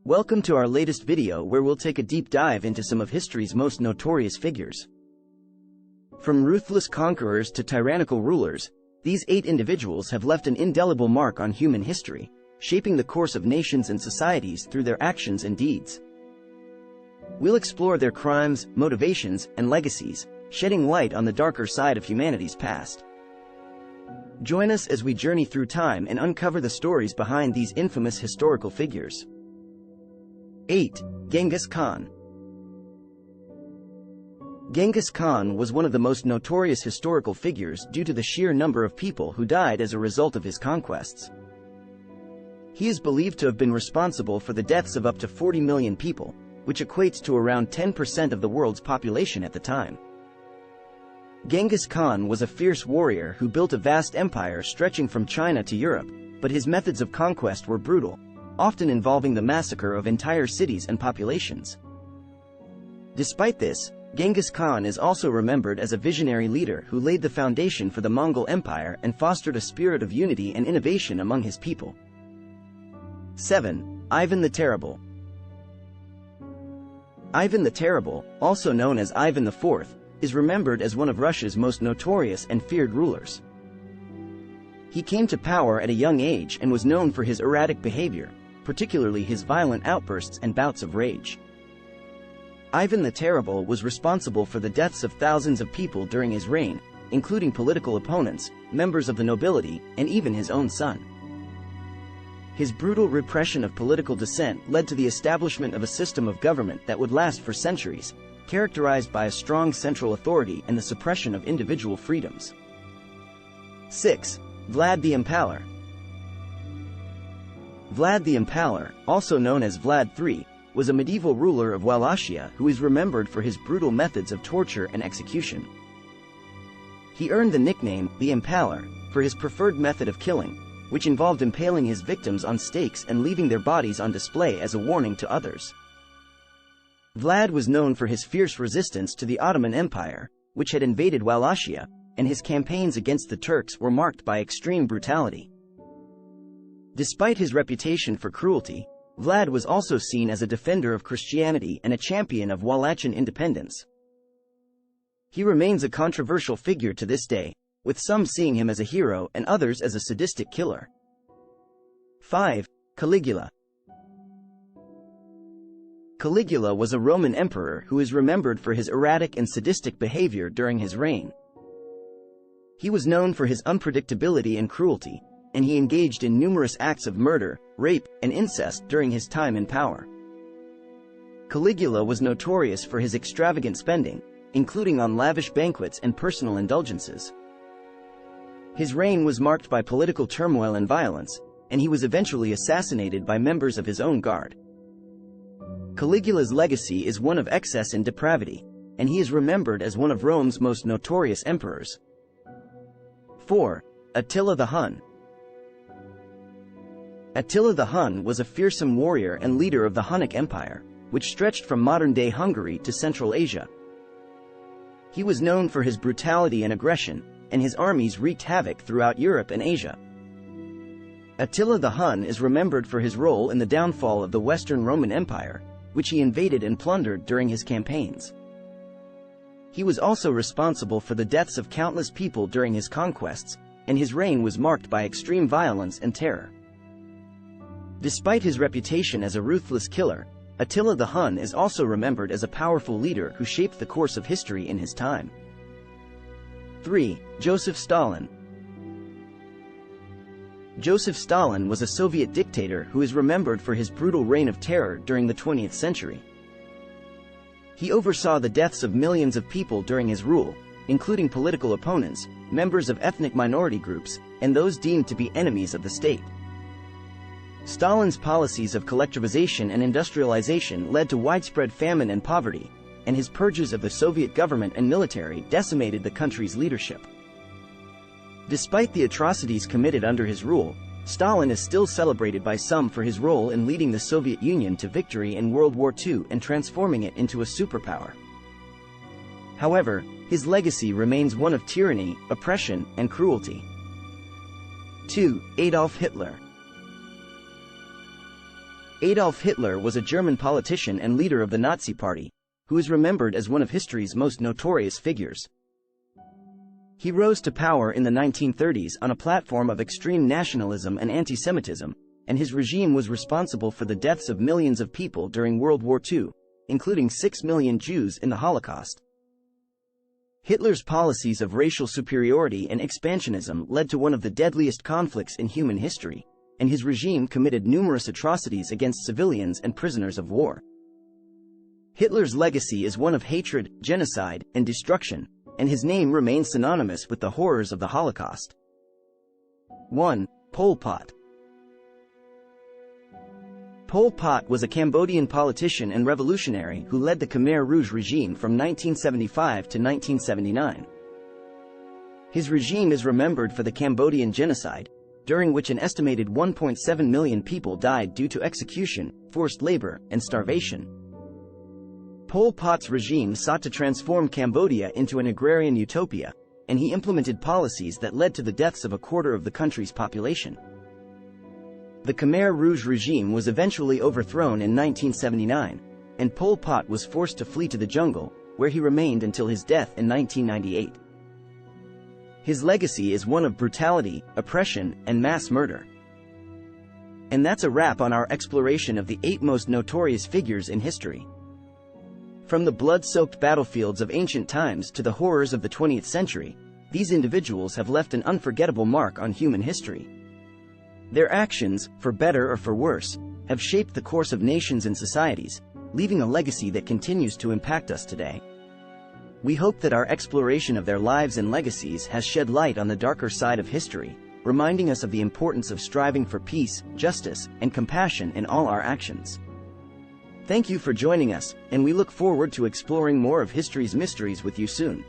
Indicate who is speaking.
Speaker 1: Welcome to our latest video where we'll take a deep dive into some of history's most notorious figures. From ruthless conquerors to tyrannical rulers, these 8 individuals have left an indelible mark on human history, shaping the course of nations and societies through their actions and deeds. We'll explore their crimes, motivations, and legacies, shedding light on the darker side of humanity's past. Join us as we journey through time and uncover the stories behind these infamous historical figures. 8. Genghis Khan. Genghis Khan was one of the most notorious historical figures due to the sheer number of people who died as a result of his conquests. He is believed to have been responsible for the deaths of up to 40 million people, which equates to around 10% of the world's population at the time. Genghis Khan was a fierce warrior who built a vast empire stretching from China to Europe, but his methods of conquest were brutal, often involving the massacre of entire cities and populations. Despite this, Genghis Khan is also remembered as a visionary leader who laid the foundation for the Mongol Empire and fostered a spirit of unity and innovation among his people. 7. Ivan the Terrible. Ivan the Terrible, also known as Ivan IV, is remembered as one of Russia's most notorious and feared rulers. He came to power at a young age and was known for his erratic behavior, particularly his violent outbursts and bouts of rage. Ivan the Terrible was responsible for the deaths of thousands of people during his reign, including political opponents, members of the nobility, and even his own son. His brutal repression of political dissent led to the establishment of a system of government that would last for centuries, characterized by a strong central authority and the suppression of individual freedoms. 6. Vlad the Impaler. Vlad the Impaler, also known as Vlad III, was a medieval ruler of Wallachia who is remembered for his brutal methods of torture and execution. He earned the nickname the Impaler for his preferred method of killing, which involved impaling his victims on stakes and leaving their bodies on display as a warning to others. Vlad was known for his fierce resistance to the Ottoman Empire, which had invaded Wallachia, and his campaigns against the Turks were marked by extreme brutality. Despite his reputation for cruelty, Vlad was also seen as a defender of Christianity and a champion of Wallachian independence. He remains a controversial figure to this day, with some seeing him as a hero and others as a sadistic killer. 5. Caligula. Caligula was a Roman emperor who is remembered for his erratic and sadistic behavior during his reign. He was known for his unpredictability and cruelty, and he engaged in numerous acts of murder, rape, and incest during his time in power. Caligula was notorious for his extravagant spending, including on lavish banquets and personal indulgences. His reign was marked by political turmoil and violence, and he was eventually assassinated by members of his own guard. Caligula's legacy is one of excess and depravity, and he is remembered as one of Rome's most notorious emperors. 4. Attila the Hun. Attila the Hun was a fearsome warrior and leader of the Hunnic Empire, which stretched from modern-day Hungary to Central Asia. He was known for his brutality and aggression, and his armies wreaked havoc throughout Europe and Asia. Attila the Hun is remembered for his role in the downfall of the Western Roman Empire, which he invaded and plundered during his campaigns. He was also responsible for the deaths of countless people during his conquests, and his reign was marked by extreme violence and terror. Despite his reputation as a ruthless killer, Attila the Hun is also remembered as a powerful leader who shaped the course of history in his time. 3. Joseph Stalin. Joseph Stalin was a Soviet dictator who is remembered for his brutal reign of terror during the 20th century. He oversaw the deaths of millions of people during his rule, including political opponents, members of ethnic minority groups, and those deemed to be enemies of the state. Stalin's policies of collectivization and industrialization led to widespread famine and poverty, and his purges of the Soviet government and military decimated the country's leadership. Despite the atrocities committed under his rule, Stalin is still celebrated by some for his role in leading the Soviet Union to victory in World War II and transforming it into a superpower. However, his legacy remains one of tyranny, oppression, and cruelty. 2. Adolf Hitler. Adolf Hitler was a German politician and leader of the Nazi Party, who is remembered as one of history's most notorious figures. He rose to power in the 1930s on a platform of extreme nationalism and anti-Semitism, and his regime was responsible for the deaths of millions of people during World War II, including 6 million Jews in the Holocaust. Hitler's policies of racial superiority and expansionism led to one of the deadliest conflicts in human history, and his regime committed numerous atrocities against civilians and prisoners of war. Hitler's legacy is one of hatred, genocide, and destruction, and his name remains synonymous with the horrors of the Holocaust. 1. Pol Pot. Pol Pot was a Cambodian politician and revolutionary who led the Khmer Rouge regime from 1975 to 1979. His regime is remembered for the Cambodian genocide, during which an estimated 1.7 million people died due to execution, forced labor, and starvation. Pol Pot's regime sought to transform Cambodia into an agrarian utopia, and he implemented policies that led to the deaths of a quarter of the country's population. The Khmer Rouge regime was eventually overthrown in 1979, and Pol Pot was forced to flee to the jungle, where he remained until his death in 1998. His legacy is one of brutality, oppression, and mass murder. And that's a wrap on our exploration of the 8 most notorious figures in history. From the blood-soaked battlefields of ancient times to the horrors of the 20th century, these individuals have left an unforgettable mark on human history. Their actions, for better or for worse, have shaped the course of nations and societies, leaving a legacy that continues to impact us today. We hope that our exploration of their lives and legacies has shed light on the darker side of history, reminding us of the importance of striving for peace, justice, and compassion in all our actions. Thank you for joining us, and we look forward to exploring more of history's mysteries with you soon.